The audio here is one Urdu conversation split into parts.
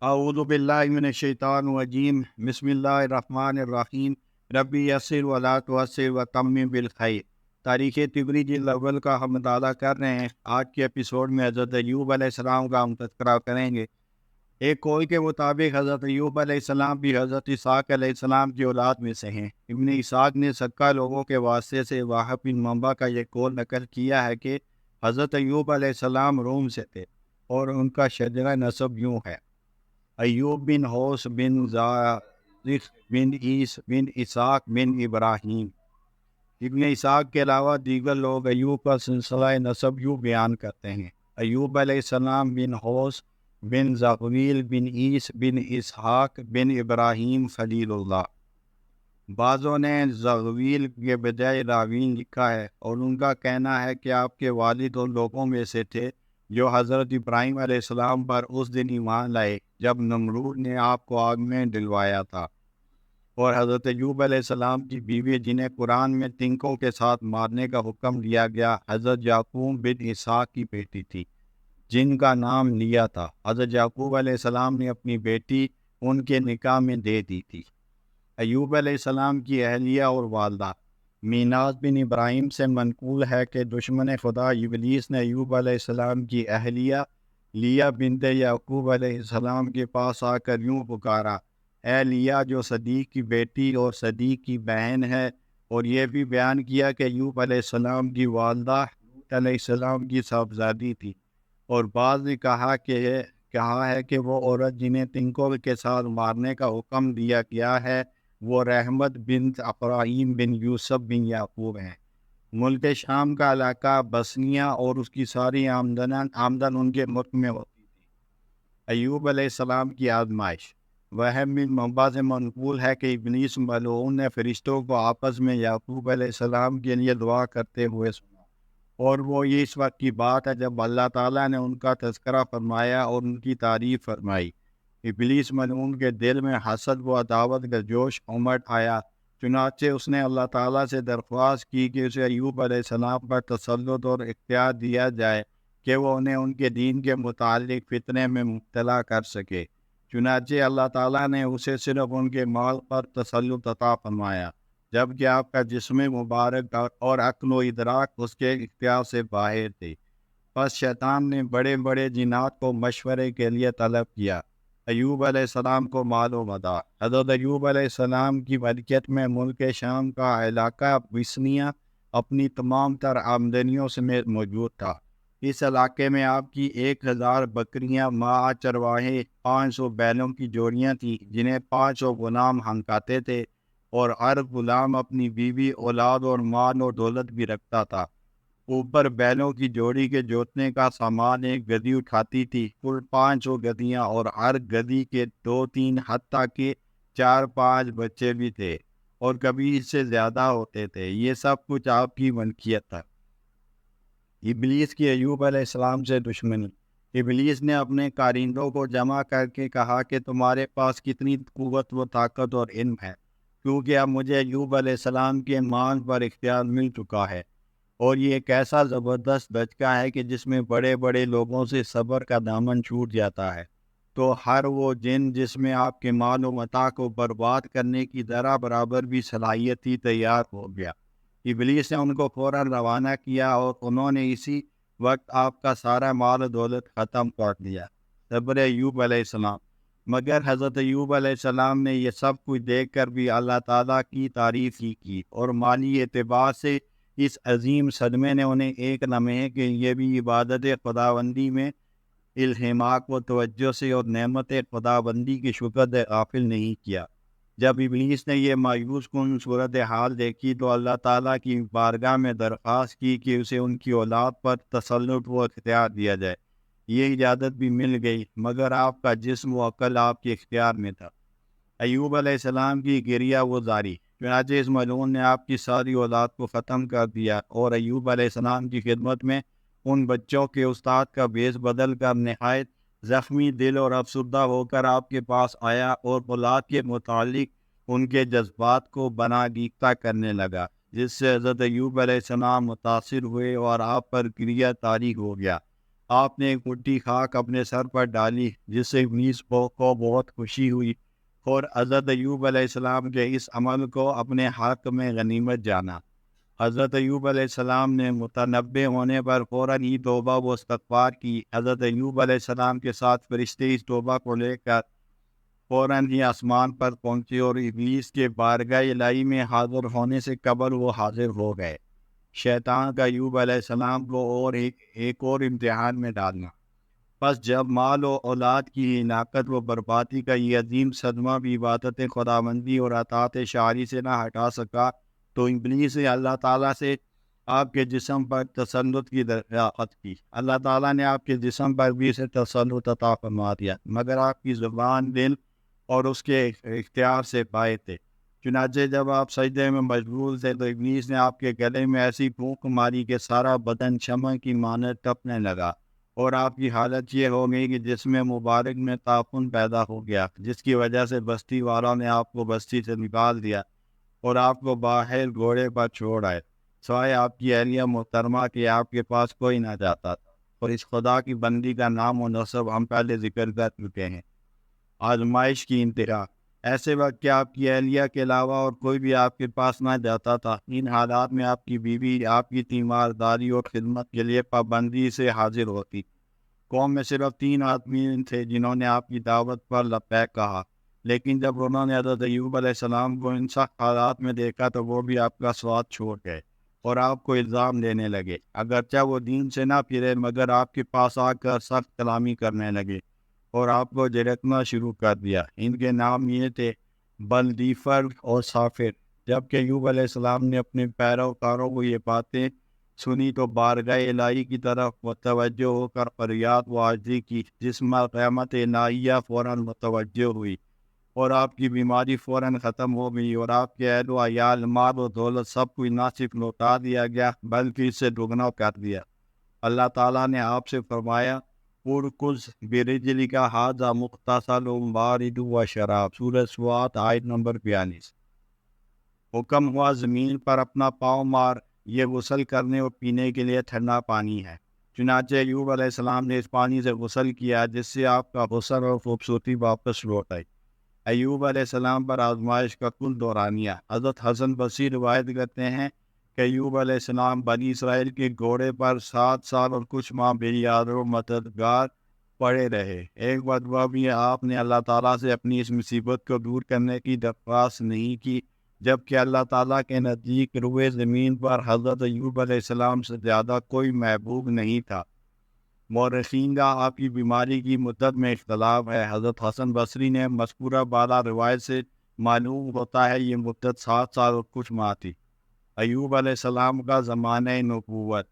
اعوذ باللہ من الشیطان الرجیم بسم اللہ الرحمن الرحیم ربی یسر ولا تعسر وتمم بالخیر۔ تاریخ طبری جلد اول کا ہم مطالعہ کر رہے ہیں۔ آج کے ایپیسوڈ میں حضرت ایوب علیہ السلام کا ہم تذکرہ کریں گے۔ ایک قول کے مطابق حضرت ایوب علیہ السلام بھی حضرت اسحاق علیہ السلام کی اولاد میں سے ہیں۔ ابن اسحاق نے سکہ لوگوں کے واسطے سے وہب بن منبع کا یہ قول نقل کیا ہے کہ حضرت ایوب علیہ السلام روم سے تھے اور ان کا شجرہ نسب یوں ہے: ایوب بن حوس بن زارق بن عیس بن اسحاق بن ابراہیم۔ ابن اسحاق کے علاوہ دیگر لوگ ایوب کا سلسلہ نسب یوں بیان کرتے ہیں: ایوب علیہ السلام بن حوس بن زغویل بن عیس بن اسحاق بن ابراہیم خلیل اللہ۔ بعضوں نے زغویل کے بجائے راوین لکھا ہے اور ان کا کہنا ہے کہ آپ کے والد ان لوگوں میں سے تھے جو حضرت ابراہیم علیہ السلام پر اس دن ایمان لائے جب نمرود نے آپ کو آگ میں ڈلوایا تھا، اور حضرت ایوب علیہ السلام کی بیوی جنہیں قرآن میں تنکوں کے ساتھ مارنے کا حکم دیا گیا حضرت یعقوب بن اسحاق کی بیٹی تھی جن کا نام لیا تھا۔ حضرت یعقوب علیہ السلام نے اپنی بیٹی ان کے نکاح میں دے دی تھی۔ ایوب علیہ السلام کی اہلیہ اور والدہ میناس بن ابراہیم سے منقول ہے کہ دشمن خدا ابلیس نے ایوب علیہ السلام کی اہلیہ لیا بنت یعقوب علیہ السلام کے پاس آ کر یوں پکارا: اے لیا جو صدیق کی بیٹی اور صدیق کی بہن ہے، اور یہ بھی بیان کیا کہ ایوب علیہ السلام کی والدہ لوط علیہ السلام کی صاحبزادی تھی۔ اور بعض نے کہا ہے کہ وہ عورت جنہیں تنکوں کے ساتھ مارنے کا حکم دیا گیا ہے وہ رحمت بنت ابراہیم بن یوسف بن یعقوب ہیں۔ ملک شام کا علاقہ بسنیہ اور اس کی ساری آمدن ان کے ملک میں ہوتی تھی۔ ایوب علیہ السلام کی آزمائش وہب بن منبع سے منقول ہے کہ ابلیس ملعون نے فرشتوں کو آپس میں یعقوب علیہ السلام کے لیے دعا کرتے ہوئے سنا، اور وہ یہ اس وقت کی بات ہے جب اللہ تعالیٰ نے ان کا تذکرہ فرمایا اور ان کی تعریف فرمائی۔ ابلیس ملعون کے دل میں حسد و عداوت کا جوش امٹ آیا، چنانچہ اس نے اللہ تعالیٰ سے درخواست کی کہ اسے ایوب علیہ السلام پر تسلط اور اختیار دیا جائے کہ وہ انہیں ان کے دین کے متعلق فتنے میں مبتلا کر سکے۔ چنانچہ اللہ تعالیٰ نے اسے صرف ان کے مال پر تسلط عطا فرمایا، جبکہ آپ کا جسم مبارک اور عقل و ادراک اس کے اختیار سے باہر تھے۔ پس شیطان نے بڑے بڑے جنات کو مشورے کے لیے طلب کیا۔ ایوب علیہ السلام کو مال و متاع۔ حضرت ایوب علیہ السلام کی ملکیت میں ملک شام کا علاقہ بسنیہ اپنی تمام تر آمدنیوں سمیت موجود تھا۔ اس علاقے میں آپ کی 1000 بکریاں، ماہ چرواہے، 500 بیلوں کی جوڑیاں تھیں جنہیں 500 غلام ہنکاتے تھے، اور ہر غلام اپنی بیوی، اولاد اور مال و دولت بھی رکھتا تھا۔ اوپر بیلوں کی جوڑی کے جوتنے کا سامان ایک گدی اٹھاتی تھی۔ کل 500 گدیاں، اور ہر گدی کے 2-3 حتیٰ کہ 4-5 بچے بھی تھے، اور کبھی اس سے زیادہ ہوتے تھے۔ یہ سب کچھ آپ کی ملکیت تھا۔ ابلیس کی ایوب علیہ السلام سے دشمنی۔ ابلیس نے اپنے کارندوں کو جمع کر کے کہا کہ تمہارے پاس کتنی قوت و طاقت اور علم ہے، کیونکہ اب مجھے ایوب علیہ السلام کے مال پر اختیار مل چکا ہے، اور یہ ایک ایسا زبردست دھچکا ہے کہ جس میں بڑے بڑے لوگوں سے صبر کا دامن چھوٹ جاتا ہے۔ تو ہر وہ جن جس میں آپ کے مال و متاع کو برباد کرنے کی ذرا برابر بھی صلاحیت تھی تیار ہو گیا۔ ابلیس نے ان کو فوراً روانہ کیا، اور انہوں نے اسی وقت آپ کا سارا مال و دولت ختم کر دیا۔ صبر ایوب علیہ السلام۔ مگر حضرت ایوب علیہ السلام نے یہ سب کچھ دیکھ کر بھی اللہ تعالیٰ کی تعریف ہی کی، اور مالی اعتبار سے اس عظیم صدمے نے انہیں ایک لمحے کے لیے بھی عبادت خداوندی میں الہماک و توجہ سے اور نعمت خداوندی کی شکر سے غافل نہیں کیا۔ جب ابلیس نے یہ مایوس کن صورتحال دیکھی تو اللہ تعالیٰ کی بارگاہ میں درخواست کی کہ اسے ان کی اولاد پر تسلط و اختیار دیا جائے۔ یہ اجازت بھی مل گئی، مگر آپ کا جسم و عقل آپ کے اختیار میں تھا۔ ایوب علیہ السلام کی گریہ و زاری۔ چنانچہ اس ملعون نے آپ کی ساری اولاد کو ختم کر دیا، اور ایوب علیہ السلام کی خدمت میں ان بچوں کے استاد کا بھیس بدل کر نہایت زخمی دل اور افسردہ ہو کر آپ کے پاس آیا، اور اولاد کے متعلق ان کے جذبات کو بنا ریختہ کرنے لگا، جس سے حضرت ایوب علیہ السلام متاثر ہوئے اور آپ پر گریہ طاری ہو گیا۔ آپ نے ایک مٹھی خاک اپنے سر پر ڈالی جس سے ابلیس کو بہت خوشی ہوئی اور حضرت ایوب علیہ السلام کے اس عمل کو اپنے حق میں غنیمت جانا۔ حضرت ایوب علیہ السلام نے متنبع ہونے پر فوراً ہی توبہ و استغفار کی۔ حضرت ایوب علیہ السلام کے ساتھ فرشتے اس توبہ کو لے کر فوراً ہی آسمان پر پہنچے اور ابلیس کے بارگاہ الہی میں حاضر ہونے سے قبل وہ حاضر ہو گئے۔ شیطان کا ایوب علیہ السلام کو ایک اور امتحان میں ڈالنا۔ پس جب مال و اولاد کی ہلاکت و بربادی کا یہ عظیم صدمہ بھی عبادت خداوندی اور اطاعت شرعی سے نہ ہٹا سکا، تو ابلیس نے اللہ تعالیٰ سے آپ کے جسم پر تسلط کی درخواست کی۔ اللہ تعالیٰ نے آپ کے جسم پر بھی اسے تسلط عطا فرما دیا، مگر آپ کی زبان، دل اور اس کے اختیار سے بائے تھے۔ چنانچہ جب آپ سجدے میں مشغول تھے تو ابلیس نے آپ کے گلے میں ایسی پھونک ماری کہ سارا بدن شمع کی مانند تپنے لگا، اور آپ کی حالت یہ ہو گئی کہ جسم مبارک میں تعفن پیدا ہو گیا، جس کی وجہ سے بستی والوں نے آپ کو بستی سے نکال دیا اور آپ کو باہر گھوڑے پر چھوڑ آئے، سوائے آپ کی اہلیہ محترمہ کہ آپ کے پاس کوئی نہ جاتا تھا۔ اور اس خدا کی بندی کا نام و نسب ہم پہلے ذکر کر چکے ہیں۔ آزمائش کی انتہا۔ ایسے وقت کہ آپ کی اہلیہ کے علاوہ اور کوئی بھی آپ کے پاس نہ جاتا تھا۔ ان حالات میں آپ کی بیوی آپ کی تیمارداری اور خدمت کے لیے پابندی سے حاضر ہوتی۔ قوم میں صرف 3 آدمی تھے جنہوں نے آپ کی دعوت پر لبیک کہا، لیکن جب انہوں نے حضرت ایوب علیہ السلام کو ان سخت حالات میں دیکھا تو وہ بھی آپ کا سوات چھوڑ گئے اور آپ کو الزام دینے لگے، اگرچہ وہ دین سے نہ پھرے مگر آپ کے پاس آ کر سخت کلامی کرنے لگے اور آپ کو جھڑکنا شروع کر دیا۔ ان کے نام یہ تھے بلدیفر اور سافر۔ جبکہ ایوب علیہ السلام نے اپنے پیروکاروں کو یہ باتیں سنی تو بارگاہ الہی کی طرف متوجہ ہو کر فریاد و عاجزی کی، جس میں قیامت الہیہ فوراً متوجہ ہوئی اور آپ کی بیماری فوراً ختم ہو گئی، اور آپ کے اہل و عیال، مال و دولت سب کچھ نہ صرف لوٹا دیا گیا بلکہ اس سے دگنا کر دیا۔ اللہ تعالیٰ نے آپ سے فرمایا ارکض برجلک ھذا مغتسل بارد و شراب، سورہ سوات آیت نمبر 42۔ حکم ہوا زمین پر اپنا پاؤں مار، یہ غسل کرنے اور پینے کے لیے ٹھنڈا پانی ہے۔ چنانچہ ایوب علیہ السلام نے اس پانی سے غسل کیا جس سے آپ کا حسن اور خوبصورتی واپس لوٹ آئی۔ ایوب علیہ السلام پر آزمائش کا کل دورانیہ۔ حضرت حسن بصری روایت کرتے ہیں کہ ایوب علیہ السلام بنی اسرائیل کے گھوڑے پر 7 سال اور کچھ ماہ بے یار و مددگار پڑے رہے۔ ایک مرتبہ بھی آپ نے اللہ تعالیٰ سے اپنی اس مصیبت کو دور کرنے کی درخواست نہیں کی، جبکہ اللہ تعالیٰ کے نزدیک روئے زمین پر حضرت ایوب علیہ السلام سے زیادہ کوئی محبوب نہیں تھا۔ مورخین کا آپ کی بیماری کی مدت میں اختلاف ہے۔ حضرت حسن بصری نے مذکورہ بالا روایت سے معلوم ہوتا ہے یہ مدت 7 سال اور کچھ ماہ تھی۔ ایوب علیہ السلام کا زمانہ نبوت۔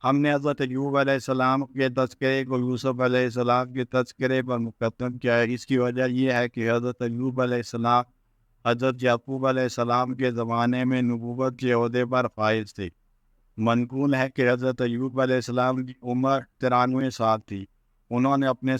ہم نے حضرت ایوب علیہ السلام کے تذکرے کو یوسف علیہ السلام کے تذکرے پر مقدم کیا ہے۔ اس کی وجہ یہ ہے کہ حضرت ایوب علیہ السلام حضرت یعقوب علیہ السلام کے زمانے میں نبوت کے عہدے پر فائز تھے۔ منقول ہے کہ حضرت ایوب علیہ السلام کی عمر 93 سال تھی۔ انہوں نے اپنے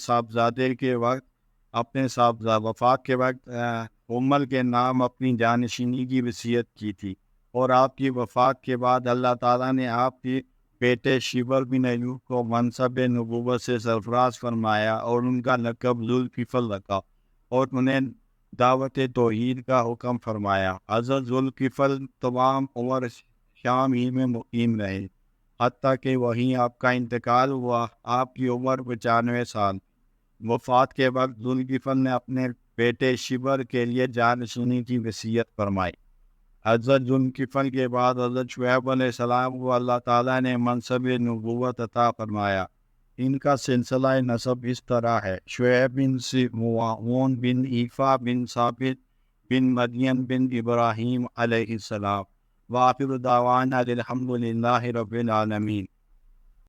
وفات کے وقت امل کے نام اپنی جانشینی کی وصیت کی تھی، اور آپ کی وفات کے بعد اللہ تعالیٰ نے آپ کے بیٹے شیبر بن ایوب کو منصب نبوت سے سرفراز فرمایا اور ان کا لقب ذوالکفل رکھا اور انہیں دعوت توحید کا حکم فرمایا۔ حضرت ذوالکفل تمام عمر شام ہی میں مقیم رہے، حتیٰ کہ وہیں آپ کا انتقال ہوا۔ آپ کی عمر 95 سال۔ وفات کے وقت ذوالکفل نے اپنے بیٹے شبر کے لیے جانشینی کی وصیت فرمائی۔ حضرت ذوالکفل کے بعد حضرت شعیب علیہ السلام کو اللہ تعالیٰ نے منصب نبوت عطا فرمایا۔ ان کا سلسلہ نسب اس طرح ہے: شعیب بن سمعون بن ایفا بن ثابت بن مدین بن ابراہیم علیہ السلام۔ وآخر دعوانا الحمد للہ رب العالمین۔